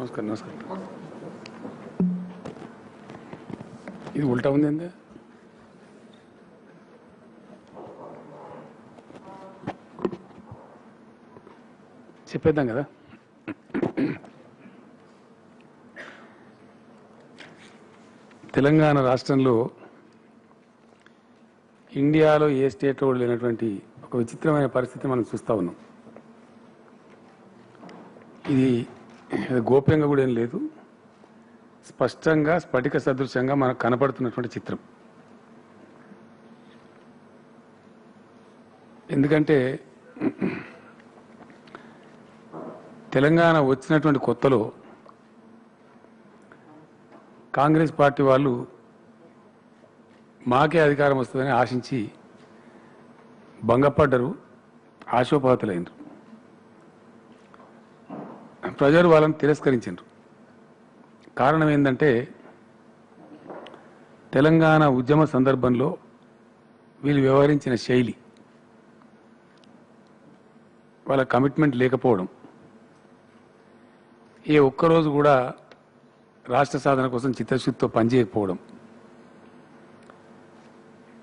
నమస్కారం నమస్కారం. ఇది ఉల్టా ఉంది ఏంది? చెప్పేద్దాం కదా. తెలంగాణ రాష్ట్రంలో ఇండియాలో ఏ స్టేట్లో కూడా లేనటువంటి ఒక విచిత్రమైన పరిస్థితి మనం చూస్తూ ఉన్నాం. ఇది గోప్యంగా కూడా ఏం లేదు, స్పష్టంగా స్ఫటిక సదృశ్యంగా మనకు కనపడుతున్నటువంటి చిత్రం. ఎందుకంటే తెలంగాణ వచ్చినటువంటి కొత్తలో కాంగ్రెస్ పార్టీ వాళ్ళు మాకే అధికారం వస్తుందని ఆశించి భంగపడ్డరు, ఆశోపహతులైనరు. ప్రజలు వాళ్ళని తిరస్కరించారు. కారణం ఏంటంటే తెలంగాణ ఉద్యమ సందర్భంలో వీళ్ళు వ్యవహరించిన శైలి, వాళ్ళ కమిట్మెంట్ లేకపోవడం, ఏ ఒక్కరోజు కూడా రాష్ట్ర సాధన కోసం చిత్తశుద్ధితో పనిచేయకపోవడం,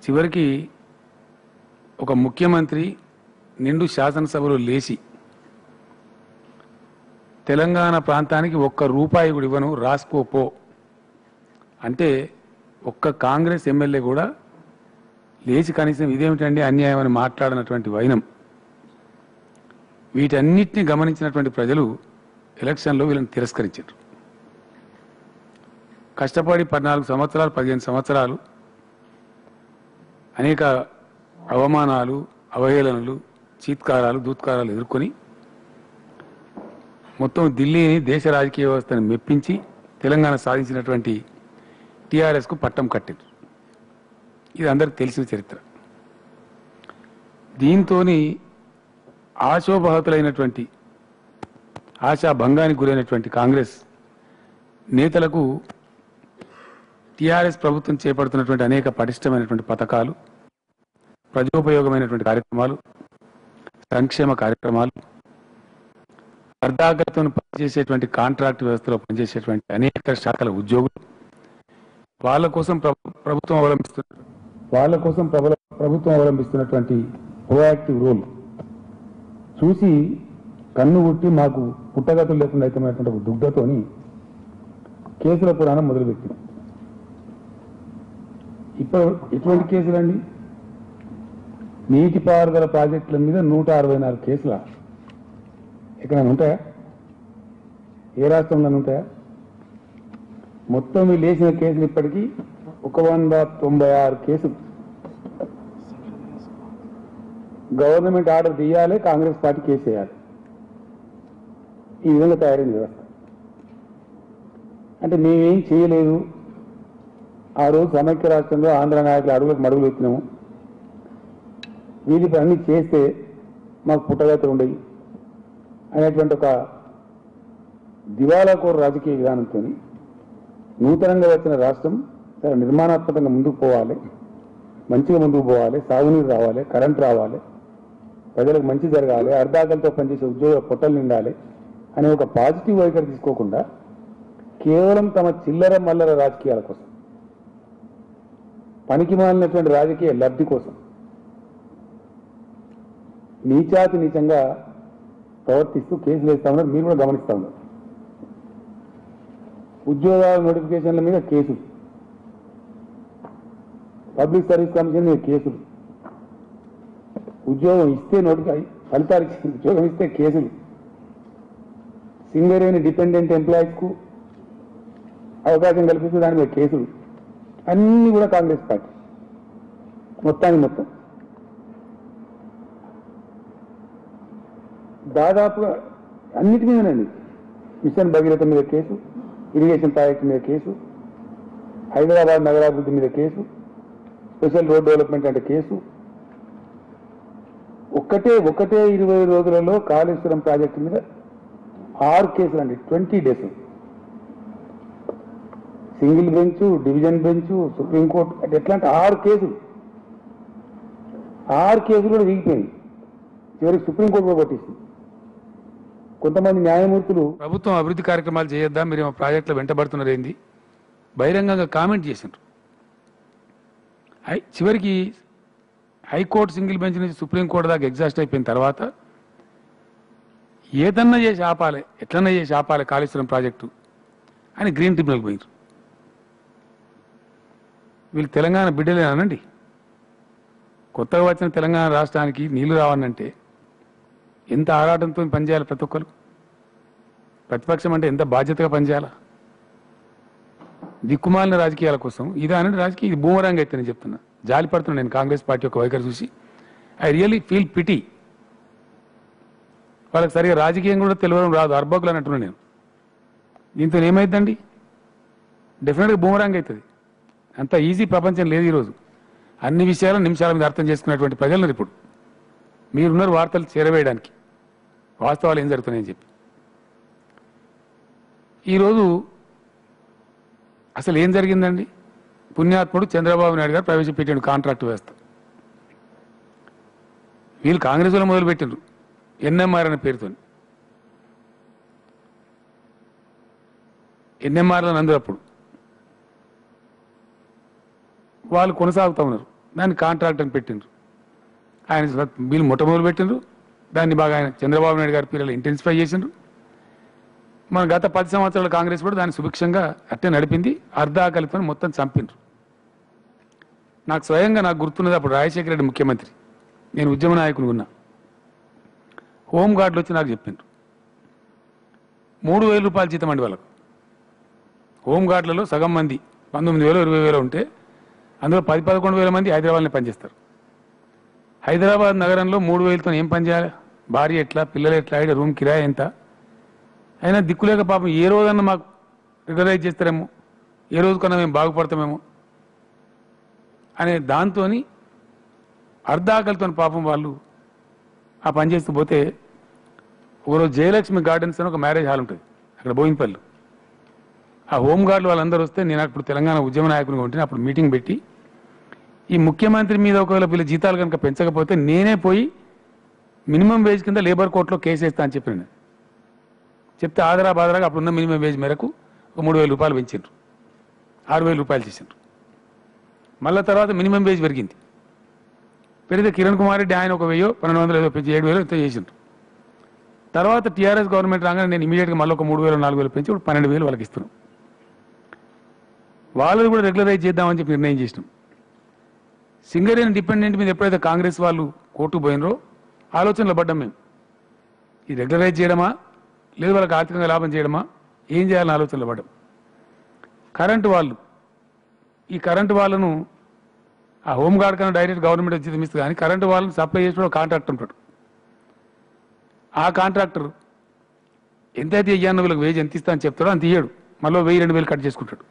చివరికి ఒక ముఖ్యమంత్రి నిండు శాసనసభలో లేచి తెలంగాణ ప్రాంతానికి ఒక్క రూపాయి కూడా ఇవ్వను రాసుకోపో అంటే ఒక్క కాంగ్రెస్ ఎమ్మెల్యే కూడా లేచి కనీసం ఇదేమిటండి అన్యాయం అని మాట్లాడినటువంటి వైనం. వీటన్నిటిని గమనించినటువంటి ప్రజలు ఎలక్షన్లో వీళ్ళని తిరస్కరించారు. కష్టపడి 14 సంవత్సరాలు 15 సంవత్సరాలు అనేక అవమానాలు, అవహేళనలు, చీత్కారాలు, దూత్కారాలు ఎదుర్కొని మొత్తం ఢిల్లీని దేశ రాజకీయ వ్యవస్థను మెప్పించి తెలంగాణ సాధించినటువంటి టీఆర్ఎస్కు పట్టం కట్టారు. ఇది అందరికి తెలిసిన చరిత్ర. దీంతో ఆశోపహతులైనటువంటి, ఆశాభంగానికి గురైనటువంటి కాంగ్రెస్ నేతలకు టీఆర్ఎస్ ప్రభుత్వం చేపడుతున్నటువంటి అనేక పటిష్టమైనటువంటి పథకాలు, ప్రజోపయోగమైనటువంటి కార్యక్రమాలు, సంక్షేమ కార్యక్రమాలు, అర్ధాగతో పనిచేసేటువంటి కాంట్రాక్ట్ వ్యవస్థలో పనిచేసేటువంటి అనేక శాఖల ఉద్యోగులు, వాళ్ళ కోసం ప్రభుత్వం అవలంబిస్తున్నటువంటి ప్రోయాక్టివ్ రోల్ చూసి కన్ను గుట్టి మాకు పుట్టగతులు లేకుండా అయితమైనటువంటి ఒక దుగ్ధతోని కేసుల పురాణం మొదలుపెట్టింది. ఇప్పుడు ఎటువంటి కేసులండి? నీటిపారుదల ప్రాజెక్టుల మీద 164 కేసుల ఎక్కడైనా ఉంటాయా? ఏ రాష్ట్రంలో ఉంటాయా? మొత్తం లేచిన కేసులు ఇప్పటికీ 196 కేసులు. గవర్నమెంట్ ఆర్డర్ తీయాలి, కాంగ్రెస్ పార్టీ కేసు వేయాలి. ఈ విధంగా తయారైన వ్యవస్థ. అంటే మేమేం చేయలేదు, ఆ రోజు సమైక్య రాష్ట్రంలో ఆంధ్ర నాయకులు అడుగులకు మడుగులు ఎత్తినాము, వీళ్ళకి అన్ని చేస్తే మాకు పుట్టగతులు ఉండయి అనేటువంటి ఒక దివాలాకోరు రాజకీయ విధానంతో నూతనంగా వచ్చిన రాష్ట్రం చాలా నిర్మాణాత్మకంగా ముందుకు పోవాలి, మంచిగా ముందుకు పోవాలి, సాగునీరు రావాలి, కరెంట్ రావాలి, ప్రజలకు మంచి జరగాలి, అర్ధాకలతో పనిచేసే ఉద్యోగ పొట్టలు నిండాలి అనే ఒక పాజిటివ్ వైఖరి తీసుకోకుండా కేవలం తమ చిల్లర మల్లర రాజకీయాల కోసం, పనికి మాలినటువంటి రాజకీయ లబ్ధి కోసం నీచాతి నీచంగా ప్రవర్తిస్తూ కేసులు వేస్తా ఉన్నారు. మీరు కూడా గమనిస్తా ఉన్నారు. ఉద్యోగాల నోటిఫికేషన్ల మీద కేసులు, పబ్లిక్ సర్వీస్ కమిషన్ మీద కేసులు, ఉద్యోగం ఇస్తే ఫలితాలు ఉద్యోగం ఇస్తే కేసులు, సింగరేణి డిపెండెంట్ ఎంప్లాయీస్కు అవకాశం కల్పిస్తూ దాని మీద కేసులు, అన్నీ కూడా కాంగ్రెస్ పార్టీ మొత్తం దాదాపుగా అన్నిటి మీదనండి. మిషన్ భగీరథ మీద కేసు, ఇరిగేషన్ ప్రాజెక్టు మీద కేసు, హైదరాబాద్ నగరాభివృద్ధి మీద కేసు, స్పెషల్ రోడ్ డెవలప్మెంట్ అంటే కేసు. ఒకటే 20 రోజులలో కాళేశ్వరం ప్రాజెక్టు మీద 6 కేసులు అండి. 20 days. Single bench, division bench, supreme court అంటే ఎట్లా అంటే 6 కేసులు. 6 కేసులు కూడా వీగిపోయింది. చివరికి సుప్రీంకోర్టు కూడా కొట్టేసింది. కొంతమంది న్యాయమూర్తులు ప్రభుత్వం అభివృద్ధి కార్యక్రమాలు చేయొద్దా, మీరు ప్రాజెక్టులు వెంటబడుతున్నారు ఏంది బహిరంగంగా కామెంట్ చేసిండ్రు. చివరికి హైకోర్టు సింగిల్ బెంచ్ నుంచి సుప్రీంకోర్టు దాకా ఎగ్జాస్ట్ అయిపోయిన తర్వాత ఏదన్నా చేసి ఆపాలి, ఎట్లన్నా చేసి ఆపాలి కాళేశ్వరం ప్రాజెక్టు అని గ్రీన్ ట్రిబ్యునల్కి పోయినారు. వీళ్ళు తెలంగాణ బిడ్డలేనండి. కొత్తగా వచ్చిన తెలంగాణ రాష్ట్రానికి నీళ్లు రావాలంటే ఎంత ఆరాటంతో పనిచేయాలి ప్రతి ఒక్కరు. ప్రతిపక్షం అంటే ఎంత బాధ్యతగా పనిచేయాలా. దిక్కుమాలిన రాజకీయాల కోసం ఇది అనేది రాజకీయ, ఇది బూమరాంగ్ అయితే నేను చెప్తున్నా. జాలి పడుతున్నా నేను కాంగ్రెస్ పార్టీ యొక్క వైఖరి చూసి. I really feel pity. వాళ్ళకి సరిగా రాజకీయం కూడా తెలియడం రాదు, అర్బకులు అన్నట్టున్నా నేను. దీంతో ఏమైందండి, డెఫినెట్గా బూమరాంగ్ అవుతుంది. అంత ఈజీ ప్రపంచం లేదు ఈరోజు. అన్ని విషయాలు నిమిషాల మీద అర్థం చేసుకునేటువంటి ప్రజలను ఇప్పుడు మీరున్నారు వార్తలు చేరవేయడానికి, వాస్తవాలు ఏం జరుగుతున్నాయని చెప్పి. ఈరోజు అసలు ఏం జరిగిందండి, పుణ్యాత్ముడు చంద్రబాబు నాయుడు గారు ప్రవేశపెట్టిండు కాంట్రాక్ట్ వ్యవస్థ. వీళ్ళు కాంగ్రెస్ లో మొదలుపెట్టిండ్రు ఎన్ఎంఆర్ అనే పేరుతో. ఎన్ఎంఆర్లను అందరూ అప్పుడు వాళ్ళు కొనసాగుతూ ఉన్నారు. దాన్ని కాంట్రాక్ట్ అని పెట్టిండ్రు. ఆయన వీళ్ళు మొట్టమొదలు పెట్టిండ్రు. దాన్ని బాగా ఆయన చంద్రబాబు నాయుడు గారి పిల్లలు ఇంటెన్సిఫై చేసిండ్రు. మన గత 10 సంవత్సరాల కాంగ్రెస్ కూడా దాన్ని సుభిక్షంగా అట్టే నడిపింది. అర్ధాకలితో మొత్తం చంపిండ్రు. నాకు స్వయంగా నాకు గుర్తున్నది, అప్పుడు రాజశేఖర రెడ్డి ముఖ్యమంత్రి, నేను ఉద్యమ నాయకుని ఉన్నా. హోంగార్డులు వచ్చి నాకు చెప్పిండ్రు 3,000 రూపాయలు జీతం అండి వాళ్ళకు. హోంగార్డులలో సగం మంది 19,000 20,000 ఉంటే అందులో 10-11,000 మంది హైదరాబాద్లో పనిచేస్తారు. హైదరాబాద్ నగరంలో 3,000తో ఏం పని చేయాలి, భార్య ఎట్లా, పిల్లలు ఎట్లా, ఇక్కడ రూమ్ కిరాయి ఎంత, అయినా దిక్కులేక పాపం ఏ రోజన్నా మాకు రెగ్యులరైజ్ చేస్తారేమో, ఏ రోజు కన్నా మేము బాగుపడతామేమో అనే దాంతో అర్ధాకలితో పాపం వాళ్ళు ఆ పని చేస్తూ పోతే, ఒకరోజు జయలక్ష్మి గార్డెన్స్ అని ఒక మ్యారేజ్ హాల్ ఉంటుంది అక్కడ బోయినపల్లి. ఆ హోంగార్డులు వాళ్ళందరూ వస్తే నేను అప్పుడు తెలంగాణ ఉద్యమ నాయకునిగా ఉంటే అప్పుడు మీటింగ్ పెట్టి, ఈ ముఖ్యమంత్రి మీద ఒకవేళ వీళ్ళ జీతాలు కనుక పెంచకపోతే నేనే పోయి మినిమం వేజ్ కింద లేబర్ కోర్టులో కేసు వేస్తా అని చెప్పిన. చెప్తే ఆదరా బాదరాగా అప్పుడున్న మినిమం వేజ్ మేరకు ఒక 3,000 రూపాయలు పెంచిండ్రు, 6,000 రూపాయలు చేసిండ్రు. మళ్ళీ తర్వాత మినిమం వేజ్ పెరిగింది. పెరిగితే కిరణ్ కుమార్ రెడ్డి ఆయన ఒక 1,000 ఏదో పెంచి 7,000 ఎంతో చేసిండ్రు. తర్వాత టీఆర్ఎస్ గవర్నమెంట్ రాగానే నేను ఇమీడియట్గా మళ్ళీ ఒక 3,000 4,000 పెంచి ఇప్పుడు 12,000 వాళ్ళకి ఇస్తున్నాం. వాళ్ళది కూడా రెగ్యులరైజ్ చేద్దామని చెప్పి నిర్ణయం చేసినాం. సింగరేణి డిపెండెంట్ మీద ఎప్పుడైతే కాంగ్రెస్ వాళ్ళు కోర్టుకు పోయినరో ఆలోచనలో పడ్డాం మేము. ఈ రెగ్యులరైజ్ చేయడమా లేదు వాళ్ళకి ఆర్థికంగా లాభం చేయడమా, ఏం చేయాలని ఆలోచనలో పడ్డాం. కరెంటు వాళ్ళు, ఈ కరెంటు వాళ్ళను ఆ హోంగార్డ్ కన్నా డైరెక్ట్ గవర్నమెంట్ జీతం ఇస్తుంది, కానీ కరెంటు వాళ్ళని సప్లై చేసిన కాంట్రాక్టర్ ఉంటాడు. ఆ కాంట్రాక్టర్ ఎంతైతే ఇయ్యాను వీళ్ళకి వేజ్ ఎంత ఇస్తా అని చెప్తాడో అంత ఇయ్యాడు. మళ్ళీ 1,000-2,000 కట్ చేసుకుంటాడు.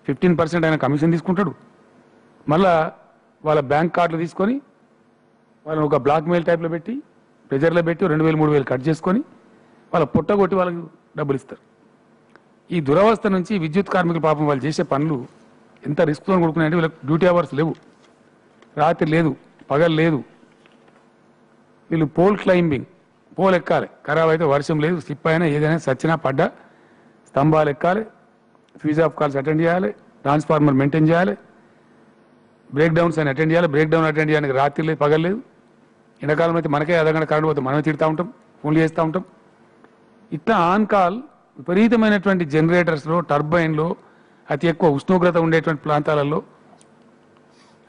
15% ఆయన కమిషన్ తీసుకుంటాడు. మళ్ళా వాళ్ళ బ్యాంక్ కార్డులు తీసుకొని వాళ్ళని ఒక బ్లాక్ మెయిల్ టైప్లో పెట్టి ప్రెజర్లో పెట్టి 2,000-3,000 కట్ చేసుకొని వాళ్ళ పుట్టగొట్టి వాళ్ళకి డబ్బులు ఇస్తారు. ఈ దురవస్థ నుంచి విద్యుత్ కార్మికుల పాపం వాళ్ళు చేసే పనులు ఎంత రిస్క్తో కొడుకున్నాయంటే వీళ్ళకి డ్యూటీ అవర్స్ లేవు, రాత్రి లేదు, పగలు లేదు. వీళ్ళు పోల్ క్లైంబింగ్, పోల్ ఎక్కాలి, ఖరాబ్ అయితే వర్షం లేదు, స్లిప్ అయినా ఏదైనా సచ్చినా పడ్డా స్తంభాలు ఎక్కాలి, ఫ్యూజ్ ఆఫ్ కాల్స్ అటెండ్ చేయాలి, ట్రాన్స్ఫార్మర్ మెయింటైన్ చేయాలి, బ్రేక్ డౌన్స్ అని అటెండ్ చేయాలి. బ్రేక్ డౌన్ అటెండ్ చేయడానికి రాత్రి లేదు, పగలు లేదు. ఎండాకాలం అయితే మనకే అర్ధగంట కరెంట్ పోతే మనమే తిడుతూ ఉంటాం, ఫోన్లు చేస్తూ ఉంటాం. ఇట్లా ఆన్ కాల్ విపరీతమైనటువంటి జనరేటర్స్లో, టర్బైన్లో, అతి ఎక్కువ ఉష్ణోగ్రత ఉండేటువంటి ప్రాంతాలలో,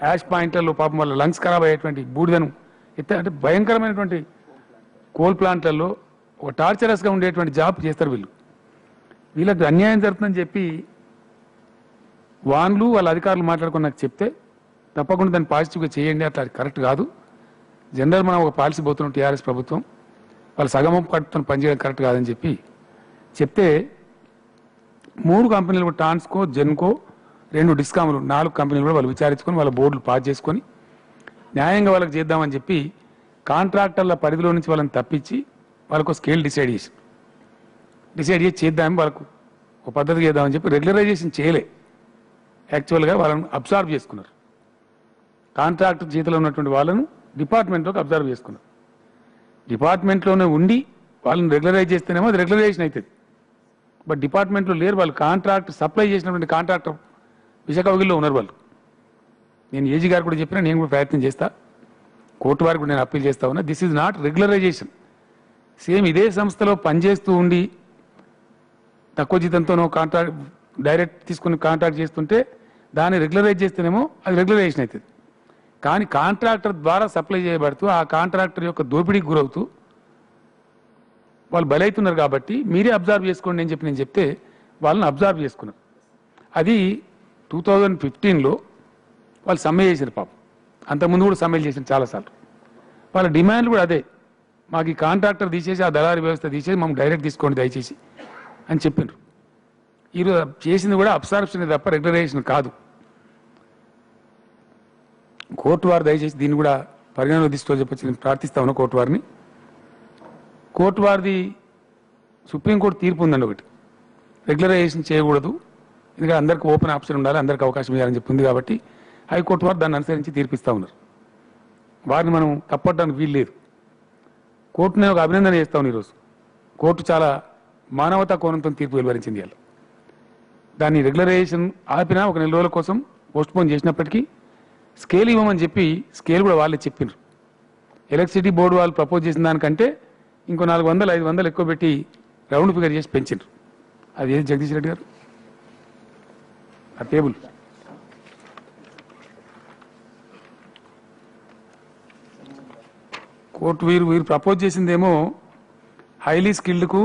యాష్ పాయింట్లలో పాపం వల్ల లంగ్స్ ఖరాబ్ అయ్యేటువంటి బూడిదను అంటే భయంకరమైనటువంటి కోల్ ప్లాంట్లలో ఒక టార్చరస్గా ఉండేటువంటి జాబ్ చేస్తారు వీళ్ళు. వీళ్ళకి అన్యాయం జరుగుతుందని చెప్పి వాళ్ళ అధికారులు మాట్లాడుకుని నాకు చెప్తే తప్పకుండా దాన్ని పాజిటివ్గా చేయండి, అట్లా కరెక్ట్ కాదు. జనరల్ మనం ఒక పాలసీ పోతున్నాం టీఆర్ఎస్ ప్రభుత్వం, వాళ్ళు సగమం కట్టుతో పనిచేయడం కరెక్ట్ కాదని చెప్పి చెప్తే 3 కంపెనీలు ట్రాన్స్కో, జెన్కో, 2 డిస్కాములు, 4 కంపెనీలు కూడా వాళ్ళు విచారించుకొని వాళ్ళ బోర్డులు పాస్ చేసుకొని న్యాయంగా వాళ్ళకి చేద్దామని చెప్పి కాంట్రాక్టర్ల పరిధిలో నుంచి వాళ్ళని తప్పించి వాళ్ళకు స్కేల్ డిసైడ్ చేసి చేద్దామని వాళ్ళకు ఒక పద్ధతి చేద్దామని చెప్పి రెగ్యులరైజేషన్ చేయలే. యాక్చువల్గా వాళ్ళని అబ్జర్వ్ చేసుకున్నారు. కాంట్రాక్టర్ చేతిలో ఉన్నటువంటి వాళ్ళను డిపార్ట్మెంట్లోకి అబ్జర్వ్ చేసుకున్నారు. డిపార్ట్మెంట్లోనే ఉండి వాళ్ళని రెగ్యులరైజ్ చేస్తేనేమో అది రెగ్యులరైజేషన్ అవుతుంది. బట్ డిపార్ట్మెంట్లో లేరు వాళ్ళు. కాంట్రాక్ట్ సప్లై చేసినటువంటి కాంట్రాక్టర్ విశాఖలో ఉన్నారు వాళ్ళు. నేను ఏజీ గారు కూడా చెప్పినా, నేను కూడా ప్రయత్నం చేస్తా, కోర్టు వారికి కూడా నేను అప్పీల్ చేస్తా ఉన్నా. This is not regularisation. Same ఇదే సంస్థలో పనిచేస్తూ ఉండి తక్కువ జీతంతోనో కాంట్రాక్ట్ డైరెక్ట్ తీసుకుని కాంట్రాక్ట్ చేస్తుంటే దాన్ని రెగ్యులరైజ్ చేస్తేనేమో అది రెగ్యులరైజేషన్ అవుతుంది. కానీ కాంట్రాక్టర్ ద్వారా సప్లై చేయబడుతూ ఆ కాంట్రాక్టర్ యొక్క దోపిడీకి గురవుతూ వాళ్ళు బలవుతున్నారు. కాబట్టి మీరే అబ్జర్వ్ చేసుకోండి అని చెప్పి నేను చెప్తే వాళ్ళని అబ్జర్వ్ చేసుకున్నారు. అది 2015లో వాళ్ళు సమ్మె చేశారు పాపం. అంతకుముందు కూడా సమ్మెలు చేశారు చాలాసార్లు. వాళ్ళ డిమాండ్ కూడా అదే, మాకు ఈ కాంట్రాక్టర్ తీసేసి ఆ దళారీ వ్యవస్థ తీసేసి మమ్మల్ని డైరెక్ట్ తీసుకోండి దయచేసి అని చెప్పిండ్రు. ఈరోజు చేసింది కూడా అబ్సార్ప్షన్ తప్ప రెగ్యులరైజేషన్ కాదు. కోర్టు వారు దయచేసి దీన్ని కూడా పరిగణలో తీసుకోవాలని చెప్పొచ్చు నేను ప్రార్థిస్తా ఉన్నా కోర్టు వారిని. కోర్టు వారిది సుప్రీంకోర్టు తీర్పు ఉందండి ఒకటి, రెగ్యులరైజేషన్ చేయకూడదు, ఎందుకంటే అందరికీ ఓపెన్ ఆప్షన్ ఉండాలి, అందరికీ అవకాశం ఇవ్వాలని చెప్పింది. కాబట్టి హైకోర్టు వారు దాన్ని అనుసరించి తీర్పిస్తూ ఉన్నారు. వారిని మనం తప్పడానికి వీలు లేదు. కోర్టుని ఒక అభినందన చేస్తా ఉన్నాను ఈరోజు. కోర్టు చాలా మానవతా కోణంతో తీర్పు వెలువరించింది. ఇలా దాన్ని రెగ్యులరైజేషన్ ఆపినా ఒక 4 రోజుల కోసం పోస్ట్పోన్ చేసినప్పటికీ స్కేల్ ఇవ్వమని చెప్పి స్కేల్ కూడా వాళ్ళే చెప్పిండ్రు. ఎలక్ట్రిసిటీ బోర్డు వాళ్ళు ప్రపోజ్ చేసిన దానికంటే ఇంకో 400-500 ఎక్కువ పెట్టి రౌండ్ ఫిగర్ చేసి పెంచిండ్రు. అది ఏది జగదీష్ రెడ్డి గారు ఆ టేబుల్ కోర్టు వీరు ప్రపోజ్ చేసిందేమో హైలీ స్కిల్డ్కు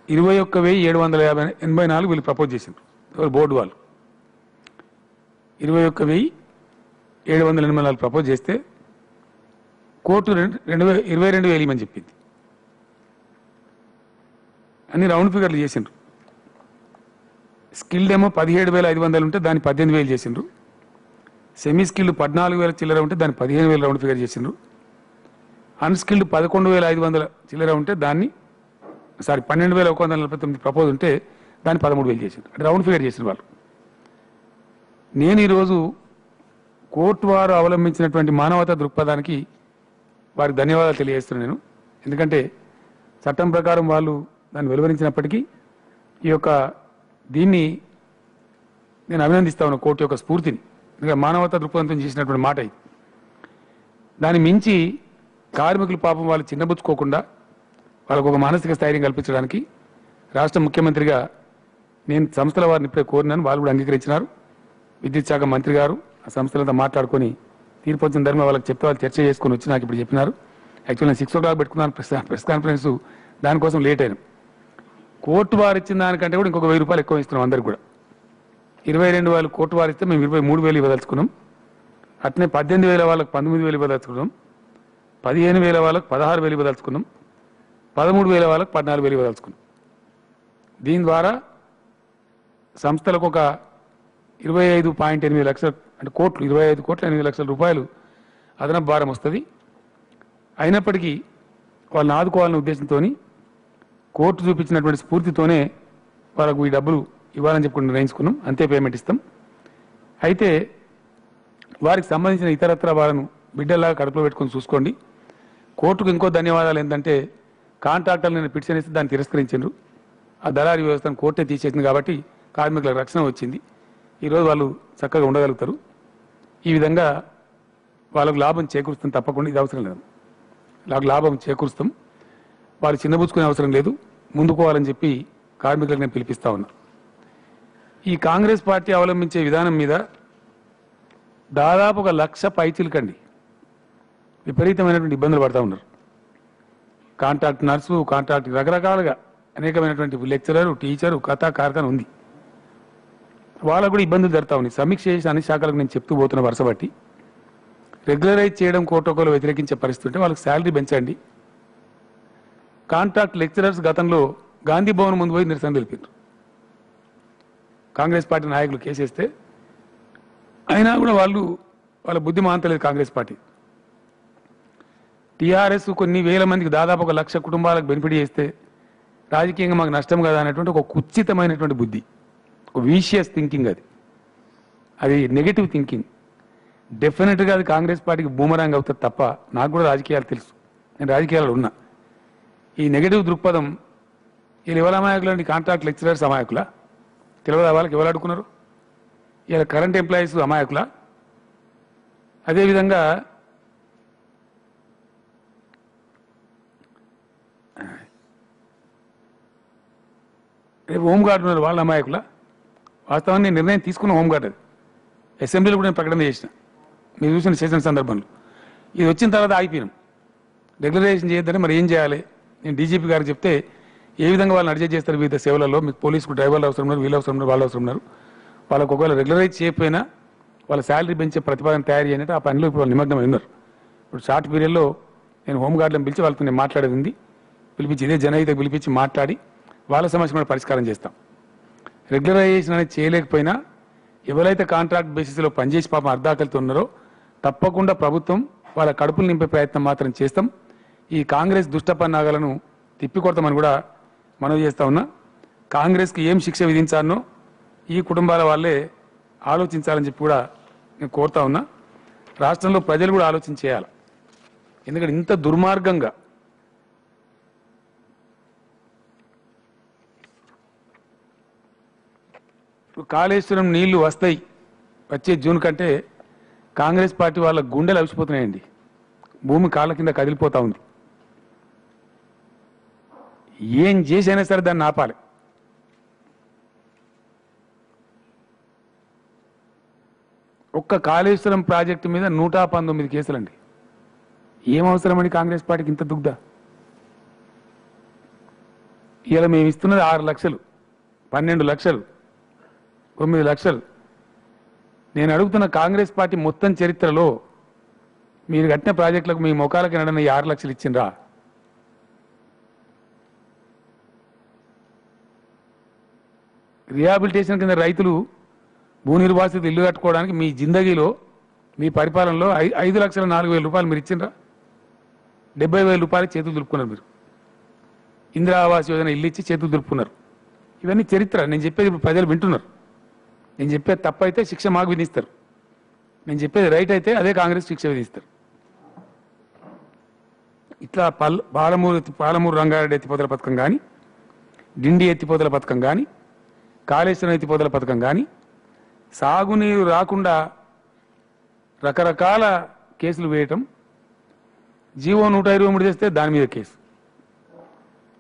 21,784 వీళ్ళు ప్రపోజ్ చేసిండ్రు. ఎవరు బోర్డు వాళ్ళు 21,784 ప్రపోజ్ చేస్తే కోర్టు 22,000 ఇమని చెప్పింది. అన్ని రౌండ్ ఫిగర్లు చేసిండ్రు. స్కిల్డ్ ఏమో 17,500 ఉంటే దాన్ని 18,000 చేసిండ్రు. సెమీ స్కిల్డ్ 14,000 చిల్లర ఉంటే దాన్ని 15,000 రౌండ్ ఫిగర్ చేసిండ్రు. అన్స్కిల్డ్ 11,500 చిల్లర ఉంటే దాన్ని 12,149 ప్రపోజ్ ఉంటే దాన్ని 13,000 చేసిండ్రు. అంటే రౌండ్ ఫిగర్ చేసిన వాళ్ళు. నేను ఈరోజు కోర్టు వారు అవలంబించినటువంటి మానవతా దృక్పథానికి వారికి ధన్యవాదాలు తెలియజేస్తున్నాను నేను. ఎందుకంటే చట్టం ప్రకారం వాళ్ళు దాన్ని వెలువరించినప్పటికీ ఈ యొక్క దీన్ని నేను అభినందిస్తా ఉన్నా కోర్టు యొక్క స్ఫూర్తిని. ఎందుకంటే మానవతా దృక్పథంతో చేసినటువంటి మాట ఇది. దాన్ని మించి కార్మికులు పాపం వాళ్ళు చిన్నబుచ్చుకోకుండా వాళ్ళకు ఒక మానసిక స్థైర్యం కల్పించడానికి రాష్ట్ర ముఖ్యమంత్రిగా నేను సంస్థల వారిని ఇప్పుడే కోరినాను, వాళ్ళు కూడా అంగీకరించినారు. విద్యుత్ శాఖ మంత్రి గారు ఆ సంస్థలతో మాట్లాడుకొని తీర్పు వచ్చిన ధర్మ వాళ్ళకి చెప్తే వాళ్ళు చర్చ చేసుకొని వచ్చి నాకు ఇప్పుడు చెప్పినారు. యాక్చువల్ నేను 6 o'clock పెట్టుకున్నాను ప్రెస్ కాన్ఫరెన్స్, దానికోసం లేట్ అయినా. కోర్టు వారు ఇచ్చిన దానికంటే కూడా ఇంకొక 1,000 రూపాయలు ఎక్కువ ఇస్తున్నాం అందరికి కూడా. 22,000 కోర్టు వారు ఇస్తే మేము 23,000 ఇవ్వదలుచుకున్నాం. అట్నే 18,000 వాళ్ళకి 19,000 ఇవ్వదలుచుకున్నాం. 15,000 వాళ్ళకి 16,000 ఇవ్వదలుచుకున్నాం. 13,000 వాళ్ళకి 14,000 ఇవ్వదలుచుకున్నాం. దీని ద్వారా సంస్థలకు ఒక 25.8 లక్షలు అంటే కోట్లు 25,8,00,000 రూపాయలు అదనపు భారం వస్తుంది. అయినప్పటికీ వాళ్ళని ఆదుకోవాలనే ఉద్దేశంతో కోర్టు చూపించినటువంటి స్ఫూర్తితోనే వాళ్ళకు ఈ డబ్బులు ఇవ్వాలని చెప్పుకుని నిర్ణయించుకున్నాం. అంతే పేమెంట్ ఇస్తాం. అయితే వారికి సంబంధించిన ఇతరత్ర వాళ్ళను బిడ్డల్లాగా కడుపులో పెట్టుకొని చూసుకోండి. కోర్టుకు ఇంకో ధన్యవాదాలు ఏంటంటే కాంట్రాక్టర్లు నేను పిటిషన్ ఇస్తే దాన్ని తిరస్కరించారు. ఆ దళారీ వ్యవస్థను కోర్టే తీసేసింది కాబట్టి కార్మికులకు రక్షణ వచ్చింది. ఈరోజు వాళ్ళు చక్కగా ఉండగలుగుతారు. ఈ విధంగా వాళ్ళకు లాభం చేకూరుస్తాం. తప్పకుండా ఇది అవసరం లేదు, నాకు లాభం చేకూరుస్తాం. వాళ్ళు చిన్నబుచ్చుకునే అవసరం లేదు, ముందుకోవాలని చెప్పి కార్మికులకు నేను పిలిపిస్తా ఉన్నా. ఈ కాంగ్రెస్ పార్టీ అవలంబించే విధానం మీద దాదాపు 1,00,000 పైచిలకండి విపరీతమైనటువంటి ఇబ్బందులు పడతా ఉన్నారు. కాంట్రాక్ట్ నర్సు, కాంట్రాక్ట్ రకరకాలుగా అనేకమైనటువంటి లెక్చరరు, టీచరు, కథా కార్ఖాన ఉంది. వాళ్ళకు కూడా ఇబ్బందులు జరుగుతూ ఉన్నాయి. సమీక్ష చేసి అన్ని శాఖలకు నేను చెప్తూ పోతున్న వరుస బట్టి రెగ్యులరైజ్ చేయడం ప్రోటోకాల్ వ్యతిరేకించే పరిస్థితి ఉంటే వాళ్ళకి శాలరీ పెంచండి. కాంట్రాక్ట్ లెక్చరర్స్ గతంలో గాంధీ భవన్ ముందు పోయి నిరసన తెలిపారు. కాంగ్రెస్ పార్టీ నాయకులు కేసేస్తే అయినా కూడా వాళ్ళ బుద్ధి మాంతలేదు. కాంగ్రెస్ పార్టీ టీఆర్ఎస్ కొన్ని వేల మందికి దాదాపు 1,00,000 కుటుంబాలకు బెనిఫిట్ చేస్తే రాజకీయంగా మాకు నష్టం కదా అనేటువంటి ఒక కుచితమైనటువంటి బుద్ధి, ఒక వీషియస్ థింకింగ్. అది నెగటివ్ థింకింగ్. డెఫినెట్గా అది కాంగ్రెస్ పార్టీకి బూమరాంగ్ అవుతుంది తప్ప నాకు కూడా రాజకీయాలు తెలుసు, నేను రాజకీయాల్లో ఉన్నా. ఈ నెగటివ్ దృక్పథం వీళ్ళు ఎవరు అమాయకులు అండి? కాంట్రాక్ట్ లెక్చరర్స్ అమాయకులా? తెలియదా వాళ్ళకి? ఎవరు అడుగుతున్నారు? ఇలా కరెంట్ ఎంప్లాయీస్ అమాయకులా? అదేవిధంగా రేపు హోంగార్డు ఉన్నారు, వాళ్ళ అమాయకులా? వాస్తవాన్ని నేను నిర్ణయం తీసుకున్న హోంగార్డ్ అది అసెంబ్లీలో కూడా నేను ప్రకటన చేసిన, మీరు చూసిన చేసిన సందర్భంలో. ఇది వచ్చిన తర్వాత ఆగిపోయినాం. రెగ్యులరైజేషన్ చేయొద్దని మరి ఏం చేయాలి? నేను డీజీపీ గారికి చెప్తే ఏ విధంగా వాళ్ళని అడ్జస్ట్ చేస్తారు వివిధ సేవలలో? మీకు పోలీసుకు డ్రైవర్లు అవసరం ఉన్నారు, వీళ్ళు అవసరం ఉన్నారు, వాళ్ళు అవసరం ఉన్నారు. వాళ్ళకు ఒకవేళ రెగ్యులరైజ్ చేయకపోయినా వాళ్ళ శాలరీ పెంచే ప్రతిపాదన తయారు చేయనంటే ఆ పనిలో ఇప్పుడు వాళ్ళు నిమగ్నమై ఉన్నారు. ఇప్పుడు షార్ట్ పీరియడ్లో నేను హోంగార్డులను పిలిచి వాళ్ళతో నేను మాట్లాడేది ఉంది. పిలిపించి ఇదే జనహిత పిలిపించి మాట్లాడి వాళ్ళ సమస్య కూడా పరిష్కారం చేస్తాం. రెగ్యులరైజేషన్ అనేది చేయలేకపోయినా ఎవరైతే కాంట్రాక్ట్ బేసిస్లో పనిచేసి పాపం అర్ధాకలితో ఉన్నారో తప్పకుండా ప్రభుత్వం వాళ్ళ కడుపులు నింపే ప్రయత్నం మాత్రం చేస్తాం. ఈ కాంగ్రెస్ దుష్టపన్నాగాలను తిప్పికొడతామని కూడా మనవి చేస్తా ఉన్నా. కాంగ్రెస్కి ఏం శిక్ష విధించాలనో ఈ కుటుంబాల వాళ్ళే ఆలోచించాలని చెప్పి కూడా నేను కోరుతా ఉన్నా. రాష్ట్రంలో ప్రజలు కూడా ఆలోచన చేయాలి. ఎందుకంటే ఇంత దుర్మార్గంగా కాళేశ్వరం నీళ్లు వస్తాయి, వచ్చే జూన్ కంటే కాంగ్రెస్ పార్టీ వాళ్ళ గుండెలు అవిసిపోతున్నాయండి. భూమి కాళ్ళ కింద కదిలిపోతా ఉంది. ఏం చేసైనా సరే దాన్ని ఆపాలి. ఒక్క కాళేశ్వరం ప్రాజెక్టు మీద 119 కేసులండి. ఏం అవసరమండి కాంగ్రెస్ పార్టీకి ఇంత దుగ్ధ? ఇలా మేము ఇస్తున్నది 6 లక్షలు, 12 లక్షలు, 9 లక్షలు. నేను అడుగుతున్న కాంగ్రెస్ పార్టీ మొత్తం చరిత్రలో మీరు కట్టిన ప్రాజెక్టులకు మీ ముఖాలకి నడన 6 లక్షలు ఇచ్చిండ్రా? రిహాబిలిటేషన్ కింద రైతులు భూ నిర్వాసిత ఇల్లు కట్టుకోవడానికి మీ జిందగీలో మీ పరిపాలనలో 5,04,000 రూపాయలు మీరు ఇచ్చిండ్రా? 70,000 రూపాయలు చేతులు దులుపుకున్నారు మీరు. ఇందిరా ఆవాస్ యోజన ఇల్లు ఇచ్చి చేతులు దులుపుకున్నారు. ఇవన్నీ చరిత్ర. నేను చెప్పేది ఇప్పుడు ప్రజలు వింటున్నారు. నేను చెప్పేది తప్పు అయితే శిక్ష మాకు విధిస్తారు, నేను చెప్పేది రైట్ అయితే అదే కాంగ్రెస్ శిక్ష విధిస్తారు. ఇట్లా పాలమూరు రంగారెడ్డి ఎత్తిపోతల పథకం కానీ, డిండి ఎత్తిపోతల పథకం కానీ, కాళేశ్వరం ఎత్తిపోతల పథకం కానీ, సాగునీరు రాకుండా రకరకాల కేసులు వేయటం, జీవో 123 చేస్తే దాని మీద కేసు,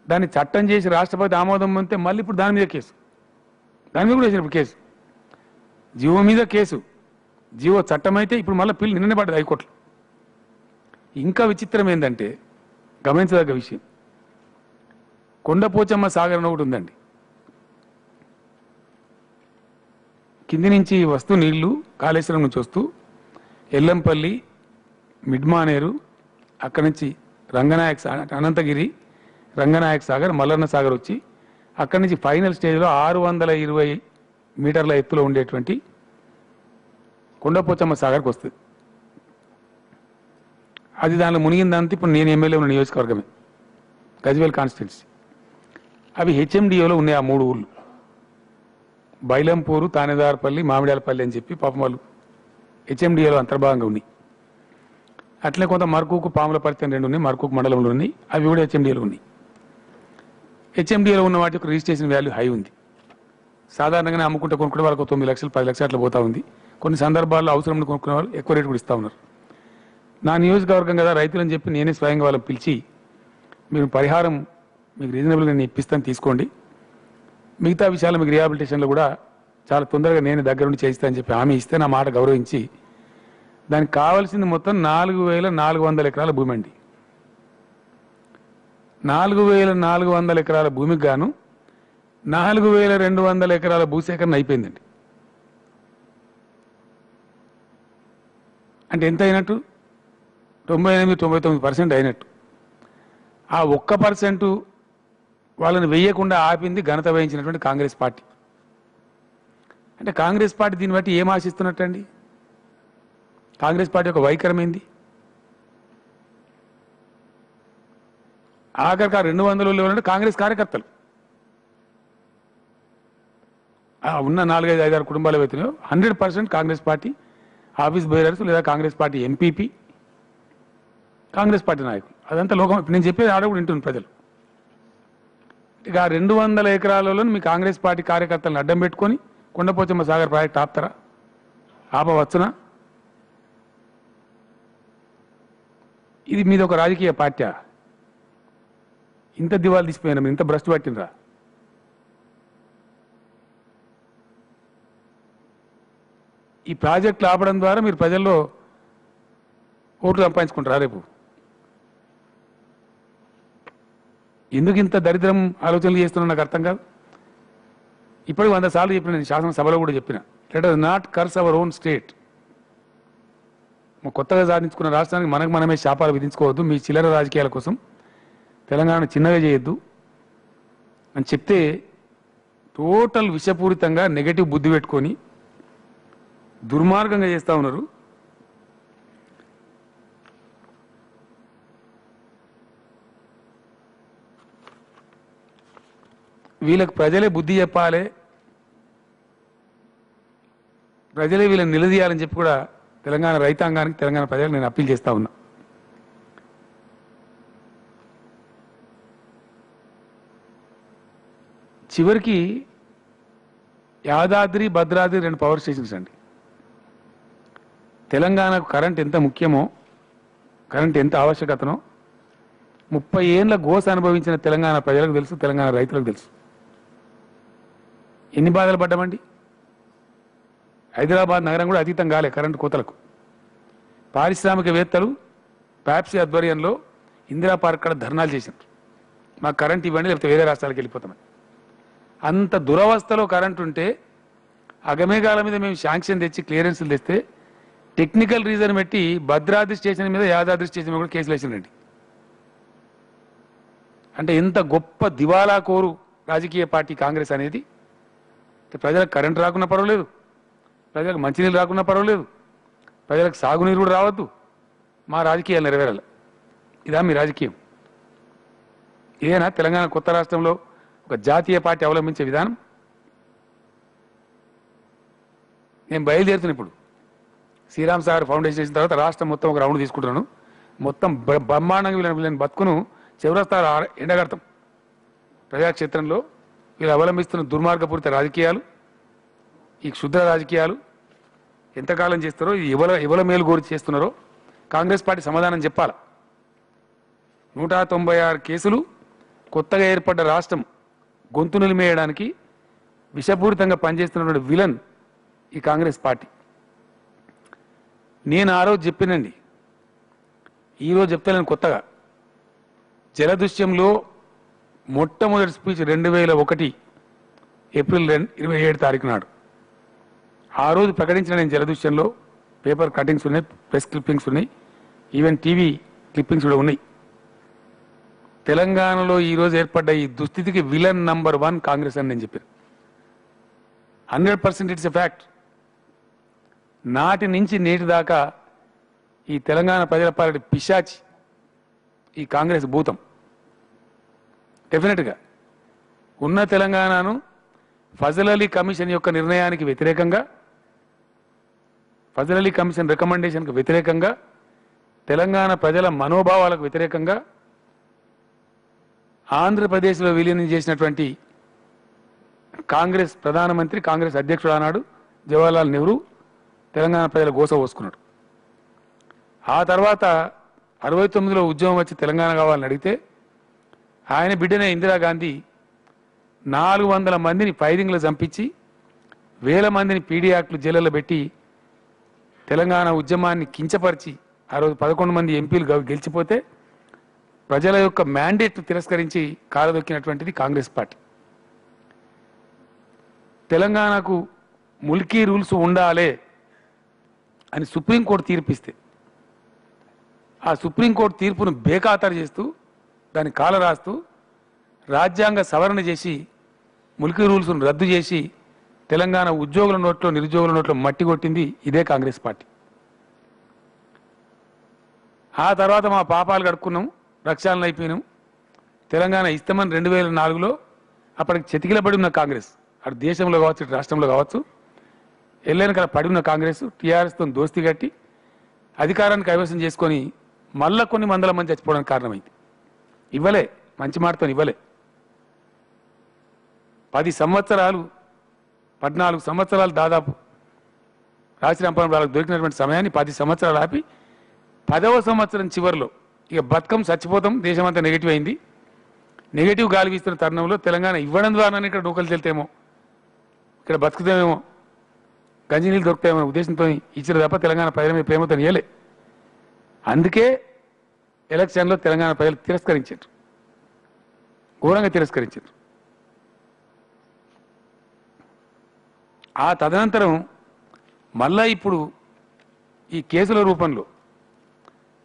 దాన్ని చట్టం చేసి రాష్ట్రపతి ఆమోదం పొందితే మళ్ళీ ఇప్పుడు దాని మీద కేసు, దాని మీద కూడా వేసినప్పుడు కేసు, జీవో మీద కేసు, జీవో చట్టం అయితే ఇప్పుడు మళ్ళీ పిల్లి నిన్ననే పడ్డది హైకోర్టులో. ఇంకా విచిత్రం ఏంటంటే గమనించదగ్గ విషయం, కొండపోచమ్మ సాగర్ అని ఒకటి ఉందండి. కింది నుంచి వస్తూ నీళ్లు కాళేశ్వరం నుంచి వస్తూ ఎల్లంపల్లి, మిడ్మానేరు, అక్కడి నుంచి రంగనాయక సాగర్, అనంతగిరి, రంగనాయక సాగర్, మల్లన్న సాగర్ వచ్చి అక్కడి నుంచి ఫైనల్ స్టేజ్లో 620 మీటర్ల ఎత్తులో ఉండేటువంటి కొండపోచమ్మ సాగర్కి వస్తుంది. అది దానిలో మునిగిందంతా ఇప్పుడు నేను ఎమ్మెల్యే ఉన్న నియోజకవర్గమే, గజ్వేల్ కాన్స్టిట్యున్సీ. అవి హెచ్ఎండిఓలో ఉన్నాయి ఆ 3 ఊళ్ళు, బైలంపూరు, తానేదారపల్లి, మామిడాలపల్లి అని చెప్పి పాపం వాళ్ళు హెచ్ఎండిఏలో అంతర్భాగంగా ఉన్నాయి. అట్లే కొంత మర్కూకు, పాములపర్తి అని 2 ఉన్నాయి, మర్కూకు మండలంలో ఉన్నాయి, అవి కూడా హెచ్ఎండిఏలో ఉన్నాయి. హెచ్ఎండిఏలో ఉన్న వాటి యొక్క రిజిస్ట్రేషన్ వాల్యూ హై ఉంది. సాధారణంగానే అమ్ముకుంటే కొనుక్కుంటే వాళ్ళకు 9 లక్షలు 10 లక్షలు అట్లా పోతా ఉంది. కొన్ని సందర్భాల్లో అవసరం కొనుక్కునే వాళ్ళు ఎక్కువ రేటు కూడా ఇస్తూ ఉన్నారు. నా నియోజకవర్గం కదా రైతులని చెప్పి నేనే స్వయంగా వాళ్ళని పిలిచి మీరు పరిహారం మీకు రీజనబుల్గా నేను ఇప్పిస్తాను తీసుకోండి, మిగతా విషయాలు మీకు రిహాబిలిటేషన్లో కూడా చాలా తొందరగా నేను దగ్గర నుండి చేయిస్తానని చెప్పి హామీ ఇస్తే నా మాట గౌరవించి దానికి కావాల్సింది మొత్తం 4,400 ఎకరాల భూమి అండి. 4,400 ఎకరాల భూమికి గాను 4,200 ఎకరాల భూసేకరణ అయిపోయిందండి. అంటే ఎంత అయినట్టు? 98-99% అయినట్టు. ఆ 1% వాళ్ళని వేయకుండా ఆపింది ఘనత వహించినటువంటి కాంగ్రెస్ పార్టీ. అంటే కాంగ్రెస్ పార్టీ దీన్ని బట్టి ఏం ఆశిస్తున్నట్టండి? కాంగ్రెస్ పార్టీ యొక్క వైఖరం ఏంది? ఆఖరికి ఆ 200 ఎవరంటే కాంగ్రెస్ కార్యకర్తలు. ఉన్న 4-5 కుటుంబాలు ఏవైతున్నాయో 100% కాంగ్రెస్ పార్టీ ఆఫీస్ బేరర్స్ లేదా Congress party MPP, Congress party నాయకులు. అదంతా లోకం. నేను చెప్పేది ఆడ కూడా వింటున్నారు ప్రజలు. ఇక 200 ఎకరాలలో మీ కాంగ్రెస్ పార్టీ కార్యకర్తలను అడ్డం పెట్టుకొని కొండపోచమ్మ సాగర్ ప్రాజెక్ట్ ఆపుతారా? ఆపవచ్చునా? ఇది మీద ఒక రాజకీయ పార్టీ ఇంత దివాలు తీసిపోయినా మీరు ఇంత భ్రష్టు పట్టినరా? ఈ ప్రాజెక్టులు ఆపడం ద్వారా మీరు ప్రజల్లో ఓట్లు సంపాదించుకుంటారా రేపు? ఎందుకు ఇంత దరిద్రం ఆలోచనలు చేస్తున్నా నాకు అర్థం కాదు. ఇప్పటికి 100 సార్లు చెప్పిన, నేను శాసనసభలో కూడా చెప్పిన, let us not curse our own state. కొత్తగా సాధించుకున్న రాష్ట్రానికి మనమే శాపాలు విధించుకోవద్దు. మీ చిల్లర రాజకీయాల కోసం తెలంగాణ చిన్నగా చేయొద్దు అని చెప్తే టోటల్ విషపూరితంగా నెగటివ్ బుద్ధి పెట్టుకొని దుర్మార్గంగా చేస్తూ ఉన్నారు. వీళ్ళకి ప్రజలే బుద్ధి చెప్పాలి, ప్రజలే వీళ్ళని నిలదీయాలని చెప్పి కూడా తెలంగాణ రైతాంగానికి, తెలంగాణ ప్రజలకు నేను అప్పీల్ చేస్తా ఉన్నా. చివరికి యాదాద్రి, భద్రాద్రి 2 పవర్ స్టేషన్స్ అండి. తెలంగాణకు కరెంట్ ఎంత ముఖ్యమో, కరెంట్ ఎంత ఆవశ్యకతనో 30 ఏళ్ల గోస అనుభవించిన తెలంగాణ ప్రజలకు తెలుసు, తెలంగాణ రైతులకు తెలుసు. ఎన్ని బాధలు పడ్డామండి. హైదరాబాద్ నగరం కూడా అతీతం కాలే కరెంటు కోతలకు. పారిశ్రామికవేత్తలు ప్యాప్సీ ఆధ్వర్యంలో ఇందిరా పార్క్ కాడ ధర్నాలు చేసినారు, మాకు కరెంట్ ఇవ్వండి లేకపోతే వేరే రాష్ట్రాలకు వెళ్ళిపోతామని. అంత దురవస్థలో కరెంట్ ఉంటే అగమేఘాల మీద మేము శాంక్షన్ తెచ్చి క్లియరెన్స్లు తెస్తే టెక్నికల్ రీజన్ పెట్టి భద్రాద్రి స్టేషన్ మీద, యాదాద్రి స్టేషన్ మీద కూడా కేసులు వేసినండి. అంటే ఎంత గొప్ప దివాలా కోరు రాజకీయ పార్టీ కాంగ్రెస్ అనేది. ప్రజలకు కరెంట్ రాకున్నా పర్వాలేదు, ప్రజలకు మంచినీళ్ళు రాకున్నా పర్వాలేదు, ప్రజలకు సాగునీరు కూడా రావద్దు, మా రాజకీయాలు నెరవేరాలి. ఇదా మీ రాజకీయం? ఇదేనా తెలంగాణ కొత్త రాష్ట్రంలో ఒక జాతీయ పార్టీ అవలంబించే విధానం? నేను బయలుదేరుతున్నా ఇప్పుడు. శ్రీరామ్ సాగర్ ఫౌండేషన్ చేసిన తర్వాత రాష్ట్రం మొత్తం ఒక రౌండ్ తీసుకుంటున్నాను. మొత్తం బ్రహ్మాండంగా వీళ్ళని బతుకును చివరస్థాలు ఎండగడతాం. ప్రజాక్షేత్రంలో వీళ్ళు అవలంబిస్తున్న దుర్మార్గపూరిత రాజకీయాలు, ఈ క్షుద్ర రాజకీయాలు ఎంతకాలం చేస్తారో, ఇది ఎవల మేలు కోరి చేస్తున్నారో కాంగ్రెస్ పార్టీ సమాధానం చెప్పాలి. 196 కేసులు, కొత్తగా ఏర్పడ్డ రాష్ట్రం గొంతు నిలిమేయడానికి విషపూరితంగా పనిచేస్తున్నటువంటి విలన్ ఈ కాంగ్రెస్ పార్టీ. నేను ఆ రోజు చెప్పినండి, ఈరోజు చెప్తాను కొత్తగా. జలదృశ్యంలో మొట్టమొదటి స్పీచ్ 2001 ఏప్రిల్ 27 తారీఖు నాడు. ఆ రోజు ప్రకటించిన నేను జలదృశ్యంలో పేపర్ కటింగ్స్ ఉన్నాయి, ప్రెస్ క్లిప్పింగ్స్ ఉన్నాయి, ఈవెన్ టీవీ క్లిప్పింగ్స్ కూడా ఉన్నాయి. తెలంగాణలో ఈరోజు ఏర్పడ్డ ఈ దుస్థితికి విలన్ నంబర్ 1 కాంగ్రెస్ అని నేను చెప్పాను. 100% ఇట్స్ ఎ ఫ్యాక్ట్. నాటి నుంచి నేటి దాకా ఈ తెలంగాణ ప్రజల పాలిట పిశాచి ఈ కాంగ్రెస్ భూతం. డెఫినెట్గా ఉన్న తెలంగాణను ఫజల్ అలీ కమిషన్ యొక్క నిర్ణయానికి వ్యతిరేకంగా, ఫజల్ అలీ కమిషన్ రికమెండేషన్కి వ్యతిరేకంగా, తెలంగాణ ప్రజల మనోభావాలకు వ్యతిరేకంగా ఆంధ్రప్రదేశ్లో విలీనం చేసినటువంటి కాంగ్రెస్ ప్రధానమంత్రి, కాంగ్రెస్ అధ్యక్షుడు ఆనాడు జవహర్లాల్ నెహ్రూ తెలంగాణ ప్రజల గోస పోసుకున్నాడు. ఆ తర్వాత 69లో ఉద్యమం వచ్చి తెలంగాణ కావాలని అడిగితే ఆయన బిడ్డనే ఇందిరాగాంధీ 400 మందిని ఫైరింగ్లో చంపించి 1000 మందిని పీడీ యాక్ట్లు జైళ్ళలో పెట్టి తెలంగాణ ఉద్యమాన్ని కించపరిచి ఆ రోజు 11 మంది ఎంపీలు గెలిచిపోతే ప్రజల యొక్క మ్యాండేట్ తిరస్కరించి కాలదొక్కినటువంటిది కాంగ్రెస్ పార్టీ. తెలంగాణకు ముల్కీ రూల్స్ ఉండాలి అని సుప్రీంకోర్టు తీర్పిస్తే ఆ సుప్రీంకోర్టు తీర్పును బేఖాతరు చేస్తూ, దాన్ని కాలరాస్తూ రాజ్యాంగ సవరణ చేసి ముల్కీ రూల్స్ను రద్దు చేసి తెలంగాణ ఉద్యోగుల నోట్లో, నిరుద్యోగుల నోట్లో మట్టి కొట్టింది ఇదే కాంగ్రెస్ పార్టీ. ఆ తర్వాత మా పాపాలు కడుక్కున్నాం, రక్షాలను అయిపోయినాం, తెలంగాణ ఇస్తామని 2004లో అప్పటికి చెతికిలబడి ఉన్న కాంగ్రెస్, అటు దేశంలో కావచ్చు, ఇటు రాష్ట్రంలో కావచ్చు, ఎల్లెనకల పడి ఉన్న కాంగ్రెస్ టీఆర్ఎస్తో దోస్తీ కట్టి అధికారాన్ని కైవసం చేసుకొని మళ్ళా కొన్ని వందల మంది చచ్చిపోవడానికి కారణమైంది. ఇవ్వలే, మంచి మాటతో ఇవ్వలే. 10 సంవత్సరాలు 14 సంవత్సరాలు దాదాపు రాశిరాంపురం వాళ్ళకి దొరికినటువంటి సమయాన్ని 10 సంవత్సరాలు ఆపి 10వ సంవత్సరం చివరిలో ఇక బతుకం చచ్చిపోతాం, దేశమంతా నెగిటివ్ అయింది, నెగిటివ్ గాలి వీస్తున్న తరుణంలో తెలంగాణ ఇవ్వడం ద్వారా ఇక్కడ డోకలు చెల్తేమో, ఇక్కడ బతుకుతామేమో, గంజి నీళ్ళు దొరుకుతాయేమో ఉద్దేశంతో ఇచ్చిన తప్ప తెలంగాణ ప్రజల మీద ప్రేమతో ఇయ్యలే. అందుకే ఎలక్షన్లో తెలంగాణ ప్రజలు తిరస్కరించారు, ఘోరంగా తిరస్కరించారు. ఆ తదనంతరం మళ్ళా ఇప్పుడు ఈ కేసుల రూపంలో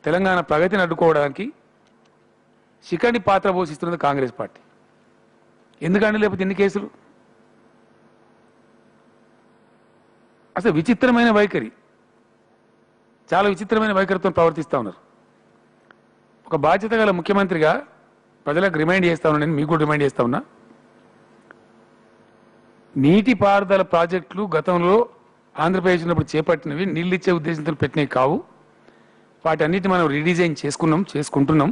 తెలంగాణ ప్రగతిని అడ్డుకోవడానికి శిఖండి పాత్ర పోషిస్తున్నది కాంగ్రెస్ పార్టీ. ఎందుకంటే లేకపోతే ఎన్ని కేసులు? అసలు విచిత్రమైన వైఖరి, చాలా విచిత్రమైన వైఖరితో ప్రవర్తిస్తూ ఉన్నారు. ఒక బాధ్యత గల ముఖ్యమంత్రిగా ప్రజలకు రిమైండ్ చేస్తా ఉన్నా, నేను మీకు కూడా రిమైండ్ చేస్తా ఉన్నా, నీటిపారుదల ప్రాజెక్టులు గతంలో ఆంధ్రప్రదేశ్ ఉన్నప్పుడు చేపట్టినవి నీళ్ళు ఇచ్చే ఉద్దేశంతో పెట్టినవి కావు. వాటన్నిటిని మనం రీడిజైన్ చేసుకుంటున్నాం.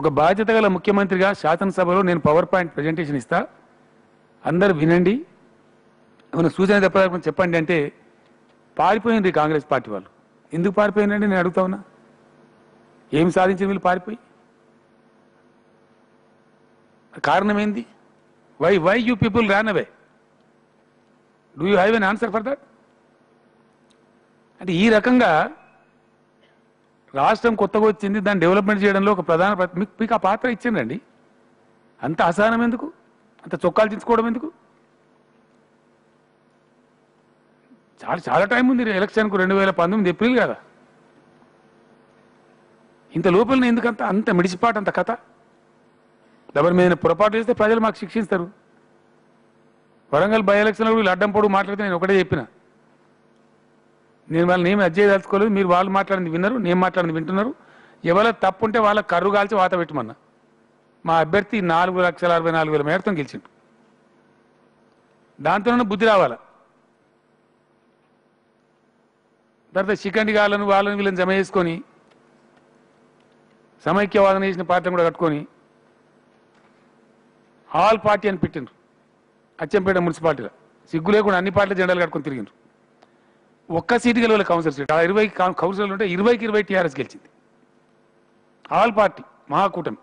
ఒక బాధ్యత గల ముఖ్యమంత్రిగా శాసనసభలో నేను పవర్ పాయింట్ ప్రజెంటేషన్ ఇస్తా, అందరు వినండి, ఏమైనా సూచన చెప్పండి అంటే పారిపోయింది కాంగ్రెస్ పార్టీ వాళ్ళు. ఎందుకు పారిపోయిందండి నేను అడుగుతా ఉన్నా? ఏం సాధించిన వీళ్ళు పారిపోయి? కారణం ఏంది? Why you people ran away? Do you have an answer for that? అంటే ఈ రకంగా రాష్ట్రం కొత్తగా వచ్చింది, దాన్ని డెవలప్మెంట్ చేయడంలో ఒక ప్రధాన మీకు ఆ పాత్ర ఇచ్చిందండి. అంత అసహనం ఎందుకు? అంత చొక్కాలు తీసుకోవడం ఎందుకు? చాలా టైం ఉంది ఎలక్షన్కు, 2019 ఏప్రిల్ కదా. ఇంత లోపల ఎందుకంత అంత మిడిచిపాటు, అంత కథ? ఎవరి మీద పొరపాటు చేస్తే ప్రజలు మాకు శిక్షిస్తారు. వరంగల్ బై ఎలక్షన్లో వీళ్ళు అడ్డం పొడుగు మాట్లాడితే నేను ఒకటే చెప్పిన, నేను వాళ్ళని ఏమి అడ్జస్ట్ తలుచుకోలేదు, మీరు వాళ్ళు మాట్లాడింది విన్నారు, నేను మాట్లాడింది వింటున్నారు, ఎవరో తప్పు ఉంటే వాళ్ళ కర్రు కాల్చి వాత పెట్టమన్నా. మా అభ్యర్థి 4,64,000 మేరతో గెలిచిండు. దాంతోనే బుద్ధి రావాలా. తర్వాత శిఖండి గాలను వాళ్ళని వీళ్ళని జమ చేసుకొని సమైక్యవాదన చేసిన పార్టీని కూడా కట్టుకొని ఆల్ పార్టీ అని పెట్టిండ్రు. అచ్చంపేట మున్సిపాలిటీలో సిగ్గు లేకుండా అన్ని పార్టీల జెండాలు కట్టుకొని తిరిగిండ్రు. ఒక్క సీటు గెలవాలి కౌన్సిలర్ సీట్. 20 కౌన్సిలర్లు ఉంటే 20కి 20 టీఆర్ఎస్ గెలిచింది. ఆల్ పార్టీ మహాకూటమి.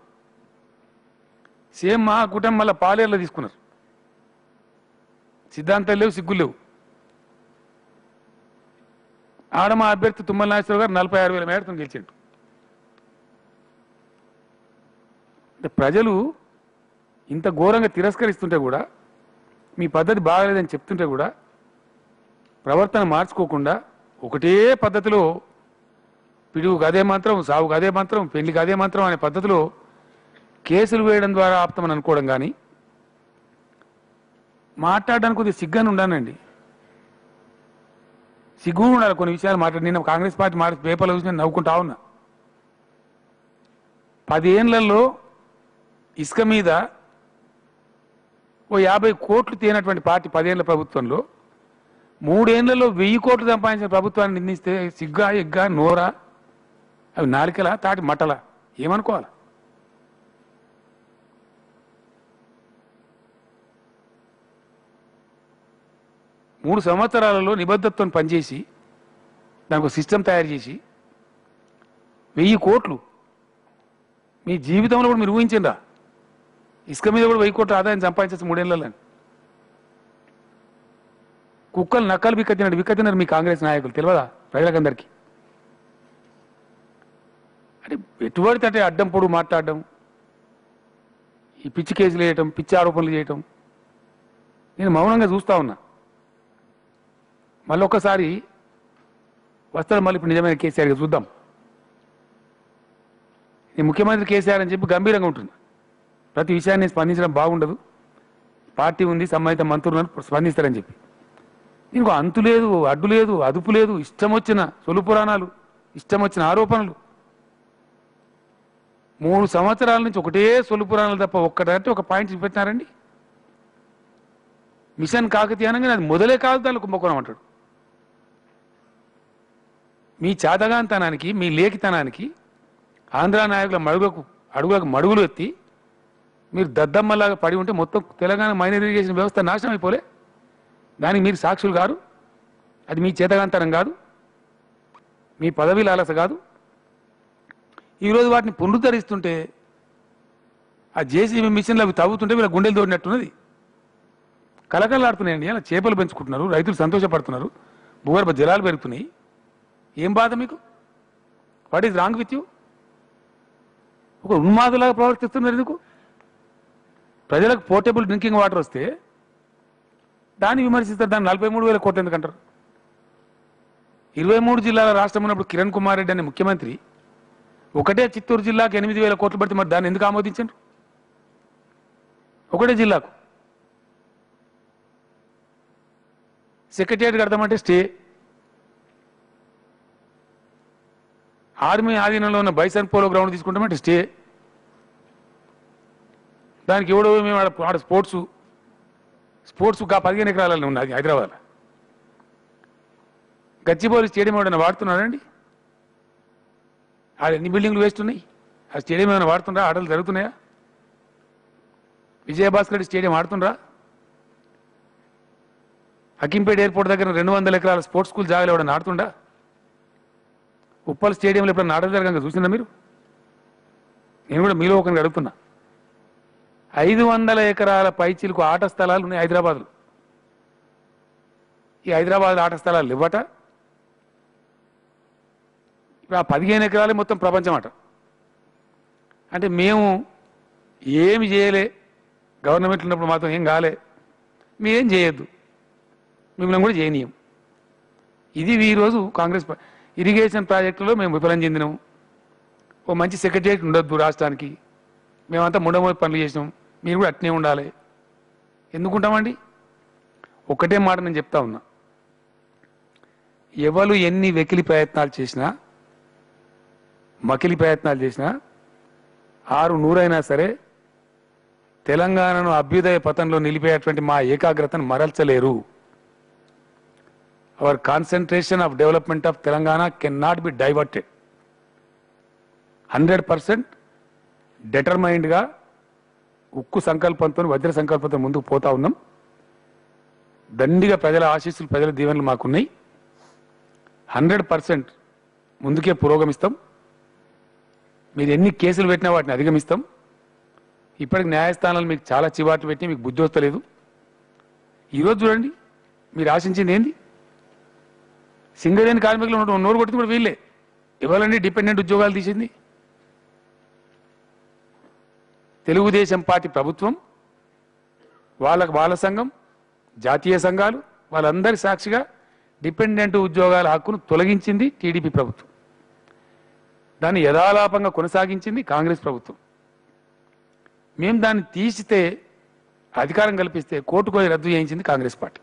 సేమ్ మహాకూటమి మళ్ళీ పాలేరులో తీసుకున్నారు. సిద్ధాంతాలు లేవు, సిగ్గులు లేవు. ఆడ మా అభ్యర్థి తుమ్మల నాగేశ్వరరావు గారు 46,000 మేరతో గెలిచిండు. అంటే ప్రజలు ఇంత ఘోరంగా తిరస్కరిస్తుంటే కూడా, మీ పద్ధతి బాగలేదని చెప్తుంటే కూడా ప్రవర్తన మార్చుకోకుండా ఒకటే పద్ధతిలో పిడుగుకు అదే మంత్రం, సావుకు అదే మంత్రం, పెళ్లికి అదే మంత్రం అనే పద్ధతిలో కేసులు వేయడం ద్వారా ఆప్తమని అనుకోవడం కానీ, మాట్లాడడానికి కొద్దిగా సిగ్గానే ఉండానండి. సిగ్గు ఉండాలి కొన్ని విషయాలు మాట్లాడి. నిన్న కాంగ్రెస్ పార్టీ పేపర్లో చూసి నేను నవ్వుకుంటా ఉన్నా. 10 ఏళ్లలో ఇసుక మీద ఓ 50 కోట్లు తేనటువంటి పార్టీ 10 ఏళ్ల ప్రభుత్వంలో 3 ఏళ్లలో 1000 కోట్లు సంపాదించిన ప్రభుత్వాన్ని నిందిస్తే సిగ్గా, ఎగ్గా, నోరా, అవి నాలికలా, తాటి మట్టలా, ఏమనుకోవాలి? మూడు సంవత్సరాలలో నిబద్ధతతో పనిచేసి దానికి సిస్టమ్ తయారు చేసి 1000 కోట్లు మీ జీవితంలో కూడా మీరు ఊహించిందా? ఇసుక మీద కూడా 1000 కోట్ల ఆదాయం సంపాదించచ్చు 3 ఏళ్లలో. కుక్కలు నక్కలు విక్కతినారు మీ కాంగ్రెస్ నాయకులు, తెలియదా ప్రజలకందరికీ? అంటే ఎటువంటి అంటే అడ్డం పొడుగు మాట్లాడడం, ఈ పిచ్చి కేసులు వేయటం, పిచ్చి ఆరోపణలు చేయటం నేను మౌనంగా చూస్తా ఉన్నా. మళ్ళీ ఒక్కసారి వస్తాడు, మళ్ళీ ఇప్పుడు నిజమైన కేసీఆర్ చూద్దాం. నేను ముఖ్యమంత్రి కేసీఆర్ అని చెప్పి గంభీరంగా ఉంటున్నా. ప్రతి విషయాన్ని స్పందించడం బాగుండదు, పార్టీ ఉంది, సంబంధిత మంత్రులను స్పందిస్తారని చెప్పి. దీనికి అంతు లేదు, అడ్డు లేదు, అదుపు లేదు, ఇష్టం వచ్చిన సొలు పురాణాలు, ఇష్టం వచ్చిన ఆరోపణలు. 3 సంవత్సరాల నుంచి ఒకటే సొలు పురాణాలు తప్ప ఒక్కటంటే ఒక పాయింట్ చూపెట్టినారండి. మిషన్ కాకతీయ అనగానే అది మొదలే కాదు, దాన్ని కుంభకోణం అంటాడు. మీ చాతగాంతనానికి, మీ లేఖితనానికి ఆంధ్ర నాయకుల అడుగులకు మడుగులు ఎత్తి మీరు దద్దమ్మలాగా పడి ఉంటే మొత్తం తెలంగాణ మైనర్ ఇరిగేషన్ వ్యవస్థ నాశనం అయిపోలే. దానికి మీరు సాక్షులు కాదు. అది మీ చేతగాంతరం కాదు, మీ పదవి లాలస కాదు. ఈరోజు వాటిని పునరుద్ధరిస్తుంటే ఆ జేసీబీ మిషన్లు అవి తవ్వుతుంటే వీళ్ళ గుండెలు తోడినట్టున్నది. కలకలాడుతున్నాయండి. అలా చేపలు పెంచుకుంటున్నారు, రైతులు సంతోషపడుతున్నారు, భూగర్భ జలాలు పెరుగుతున్నాయి. ఏం బాధ మీకు? What is wrong with you? ఒక ఉన్మాదులాగా ప్రవర్తిస్తున్నారు ఎందుకు? ప్రజలకు పోర్టబుల్ డ్రింకింగ్ వాటర్ వస్తే దాన్ని విమర్శిస్తారు. దాన్ని 43,000 కోట్లు ఎందుకంటారు? 23 జిల్లాల రాష్ట్రం ఉన్నప్పుడు కిరణ్ కుమార్ రెడ్డి అనే ముఖ్యమంత్రి ఒకటే చిత్తూరు జిల్లాకు 8,000 కోట్లు పడితే మరి దాన్ని ఎందుకు ఆమోదించారు? ఒకటే జిల్లాకు సెక్రటేరియట్ కడతామంటే స్టే, ఆర్మీ ఆధీనంలో ఉన్న బైసన్ పోలో గ్రౌండ్ తీసుకుంటామంటే స్టే, దానికి ఎవడో మేము ఆడ స్పోర్ట్స్ 15 ఎకరాలలో ఉన్నది హైదరాబాద్. గచ్చిబౌలి స్టేడియం ఏమైనా వాడుతున్నారండి? ఆడ ఎన్ని బిల్డింగ్లు వేస్ట్ ఉన్నాయి? ఆ స్టేడియం ఏమైనా వాడుతుండ్రా? ఆటలు జరుగుతున్నాయా? విజయభాస్కర్ రెడ్డి స్టేడియం ఆడుతుండ్రా? హకీంపేట ఎయిర్పోర్ట్ దగ్గర 200 ఎకరాల స్పోర్ట్స్ స్కూల్ జాగాలు ఎవడన్నా ఆడుతుండా? ఉప్పల్ స్టేడియంలో ఎప్పుడన్నా ఆటలు జరగంగా చూసిందా మీరు? నేను కూడా మీలో ఒకరిని అడుగుతున్నా. 500 ఎకరాల పైచీలకు ఆట స్థలాలు ఉన్నాయి హైదరాబాద్లో. ఈ హైదరాబాద్ ఆట స్థలాలు ఇవ్వట. ఇప్పుడు ఆ 15 ఎకరాలే మొత్తం ప్రపంచం అట. అంటే మేము ఏమి చేయలే, గవర్నమెంట్ ఉన్నప్పుడు మాత్రం ఏం కాలే, మీరేం చేయొద్దు, మిమ్మల్ని కూడా చేయనీయం. ఇది ఈరోజు కాంగ్రెస్ ఇరిగేషన్ ప్రాజెక్టులో మేము విఫలం చెందినాం. ఓ మంచి సెక్రటరియట్ ఉండొద్దు రాష్ట్రానికి, మేమంతా ముండమోయి పనులు చేసినాం, మీరు కూడా అట్నే ఉండాలి. ఎందుకుంటామండి? ఒకటే మాట నేను చెప్తా ఉన్నా, ఎవరు ఎన్ని వెకిలి ప్రయత్నాలు చేసినా, మకిలి ప్రయత్నాలు చేసినా, 600 అయినా సరే తెలంగాణను అభ్యుదయ పథంలో నిలిపేటువంటి మా ఏకాగ్రతను మరల్చలేరు. Our concentration of development of Telangana can not be diverted. 100% డెటర్మైన్డ్గా ఉక్కు సంకల్పంతో, వజ్ర సంకల్పంతో ముందుకు పోతా ఉన్నాం. దండిగా ప్రజల ఆశీస్సులు, ప్రజల దీవెనలు మాకున్నాయి. 100% ముందుకే పురోగమిస్తాం. మీరు ఎన్ని కేసులు పెట్టినా వాటిని అధిగమిస్తాం. ఇప్పటికి న్యాయస్థానాలు మీకు చాలా చివాట్లు పెట్టి మీకు బుద్ధి వస్తలేదు. ఈరోజు చూడండి, మీరు ఆశించింది ఏంది? సింగరేణి కార్మికులు నోరు కొట్టింది కూడా వీళ్ళే. ఎవరండి డిపెండెంట్ ఉద్యోగాలు తీసింది? తెలుగుదేశం పార్టీ ప్రభుత్వం, వాళ్ళ సంఘం, జాతీయ సంఘాలు, వాళ్ళందరి సాక్షిగా డిపెండెంట్ ఉద్యోగాల హక్కును తొలగించింది టీడీపీ ప్రభుత్వం. దాన్ని యథాలాపంగా కొనసాగించింది కాంగ్రెస్ ప్రభుత్వం. మేము దాన్ని తీసితే, అధికారం కల్పిస్తే కోర్టుకు పోయి రద్దు చేయించింది కాంగ్రెస్ పార్టీ.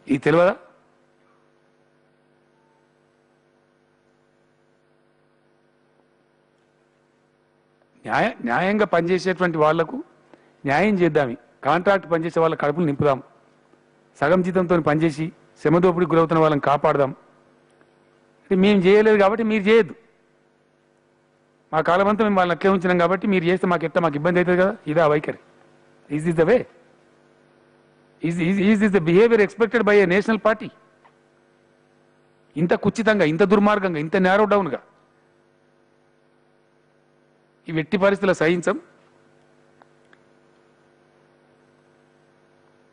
ఇది తెలియదా? న్యాయంగా పనిచేసేటువంటి వాళ్లకు న్యాయం చేద్దామి, కాంట్రాక్ట్ పనిచేసే వాళ్ళ కడుపులు నింపుదాం, సగం జీతంతో పనిచేసి శ్రమదోపిడికి గురవుతున్న వాళ్ళని కాపాడదాం. మేము చేయలేదు కాబట్టి మీరు చేయొద్దు. మా కాలమంతా మేము వాళ్ళని అట్లే ఉంచినాం కాబట్టి మీరు చేస్తే మాకు ఇబ్బంది అవుతుంది కదా. ఇదా వైఖరి? Is this the way? Is this the behaviour expected by A national party? ఇంత కుచితంగా, ఇంత దుర్మార్గంగా, ఇంత నేరో డౌన్గా ఈ వెట్టి పరిస్థితుల సహించం.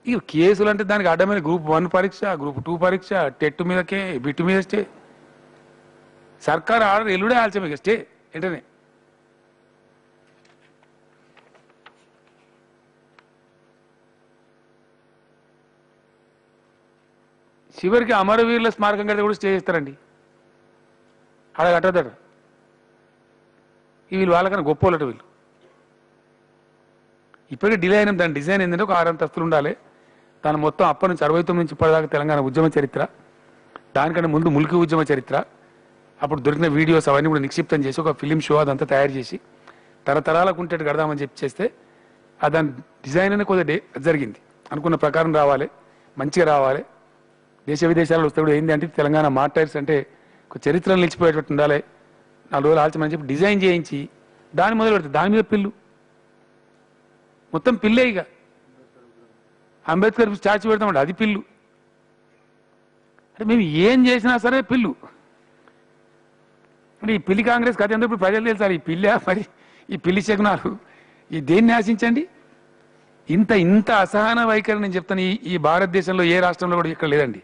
ఈ కేసులు అంటే దానికి అడ్డమైన Group 1 పరీక్ష, Group 2 పరీక్ష, టెట్ మీదకే, బిట్ మీద స్టే. సర్కారు ఆర్డర్ ఎల్లుడే ఆల్చమే స్టే ఏంటనే. చివరికి అమరవీరుల స్మారకం కడితే కూడా స్టే చేస్తారండి. ఆడ కట్టదట. వీళ్ళు వాళ్ళకన్నా గొప్పోలట వీళ్ళు. ఇప్పటికే డిలే అయిన దాని డిజైన్ ఏంటంటే ఒక 6 అంతస్తులు ఉండాలి. దాని మొత్తం అప్పటి నుంచి 69 నుంచి ఇప్పటిదాకా తెలంగాణ ఉద్యమ చరిత్ర, దానికంటే ముందు ముల్కీ ఉద్యమ చరిత్ర, అప్పుడు దొరికిన వీడియోస్ అవన్నీ కూడా నిక్షిప్తం చేసి ఒక ఫిలిం షో అదంతా తయారు చేసి తరతరాలకు ఉంటేట్టు కడదామని చెప్పి చేస్తే దాని డిజైన్ అనే కొద్దిగా జరిగింది. అనుకున్న ప్రకారం రావాలి, మంచిగా రావాలి. దేశ విదేశాలలో వస్తే కూడా ఏంటి అంటే తెలంగాణ మార్టైర్స్ అంటే ఒక చరిత్రను నిలిచిపోయేటట్టు ఉండాలి, 4 రోజులు ఆల్చమని చెప్పి డిజైన్ చేయించి దాన్ని మొదలు పెడతారు, దాని మీద పిల్లు, మొత్తం పిల్లే. ఇక అంబేద్కర్ స్టాచ్యూ పెడతామంటే అది పిల్లు. అంటే మేము ఏం చేసినా సరే పిల్లు. అంటే ఈ పిల్లి కాంగ్రెస్ కథ ఎందుకు ఇప్పుడు ప్రజలు తెలుసారు? ఈ పిల్ల మరి ఈ పిల్లి శకునాలు ఈ దేన్ని ఆశించండి? ఇంత అసహన వైఖరి నేను చెప్తాను ఈ భారతదేశంలో ఏ రాష్ట్రంలో కూడా ఇక్కడ లేదండి.